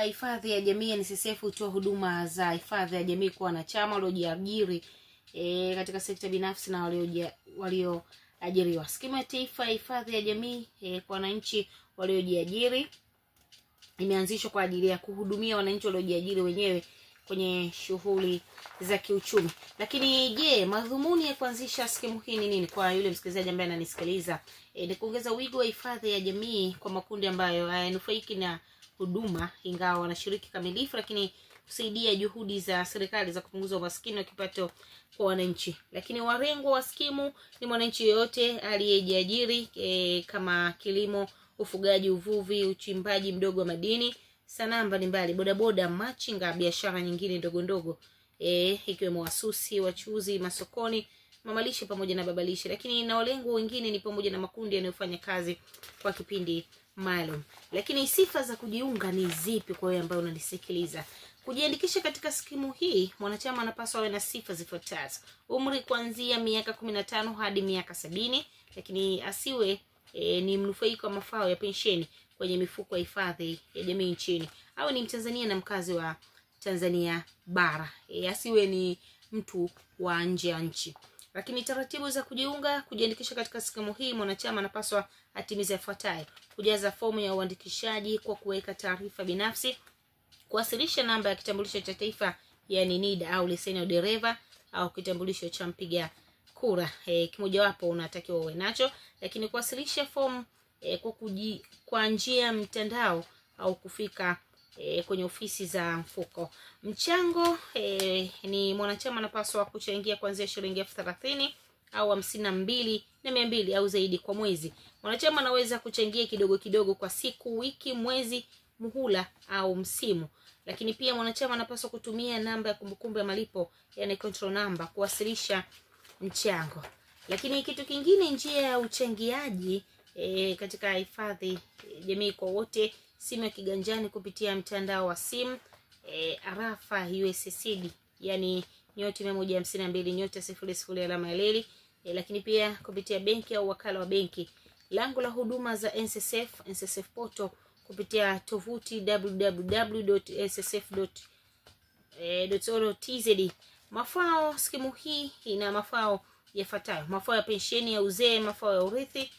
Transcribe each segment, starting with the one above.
Hifadhi ya jamii NSSF hutoa huduma za hifadhi ya jamii kwa wanachama waliojiajiri katika sekta binafsi na walioajiriwa. Skimu ya taifa ya hifadhi ya jamii kwa wananchi waliojiajiri imeanzishwa kwa ajili ya kuhudumia wananchi waliojiajiri wenyewe kwenye shughuli za kiuchumi. Lakini je, madhumuni ya kuanzisha skimu hii ni nini? Kwa yule msikilizaji ambaye ananisikiliza, ni kuongeza wigo wa hifadhi ya jamii kwa makundi ambayo hayanufaiki na huduma ingawa wanashiriki kamilifu, lakini kusaidia juhudi za serikali za kupunguza umaskini wa kipato kwa wananchi. Lakini warengo wa skimu ni mwananchi yote aliyejiajiri kama kilimo, ufugaji, uvuvi, uchimbaji mdogo wa madini, sanaa mbalimbali, bodaboda, machinga, biashara nyingine ndogo ndogo ikiwemo wasusi, wachuuzi masokoni, mamalishe pamoja na babalishe. Lakini na walengo wengine ni pamoja na makundi yanayofanya kazi kwa kipindi maalum. Lakini sifa za kujiunga ni zipi kwa wewe ambaye unanisikiliza? Kujiandikisha katika skimu hii, mwanachama anapaswa awe na sifa zifuatazo: umri kuanzia miaka 15 hadi miaka 70, lakini asiwe ni mnufaika wa mafao ya pensheni kwenye mifuko ya hifadhi ya jamii nchini, au ni Mtanzania na mkazi wa Tanzania bara, asiwe ni mtu wa nje ya nchi. Lakini taratibu za kujiandikisha katika skimu hii, mwanachama anapaswa atimize yafuatayo: kujaza fomu ya uandikishaji kwa kuweka taarifa binafsi, kuwasilisha namba ya kitambulisho cha taifa yani NIDA au leseni ya udereva au kitambulisho cha mpiga kura, kimoja wapo unatakiwa uwe nacho. Lakini kuwasilisha fomu kwa njia mtandao au kufika kwenye ofisi za mfuko. Mchango ni mwanachama anapaswa kuchangia kuanzia shilingi 30,000 au 52,200 au zaidi kwa mwezi. Mwanachama anaweza kuchangia kidogo kidogo kwa siku, wiki, mwezi, muhula au msimu. Lakini pia mwanachama anapaswa kutumia namba ya kumbukumbu ya malipo yani control number kuwasilisha mchango. Lakini kitu kingine, njia ya uchangiaji katika hifadhi jamii kwa wote: simu ya kiganjani kupitia mtandao wa simu, arafa USSD yani *152*00 lakini pia kupitia benki au wakala wa benki. Lango la huduma za NSSF Portal kupitia tovuti www.nssf.or.tz. Mafao, skimu hii ina mafao yafuatayo: mafao ya pensheni ya uzee, mafao ya urithi,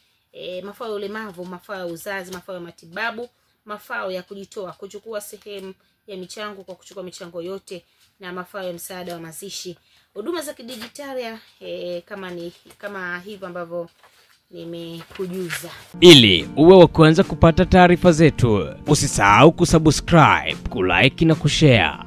mafao ya ulemavu, mafao ya uzazi, mafao ya matibabu, mafao ya kujitoa, kuchukua sehemu ya michango kwa kuchukua michango yote, na mafao ya msaada wa mazishi. Huduma za kidijitali kama hivyo ambavyo nimekujuza. Ili uwe wa kwanza kupata taarifa zetu, usisahau kusubscribe, kulike na kushare.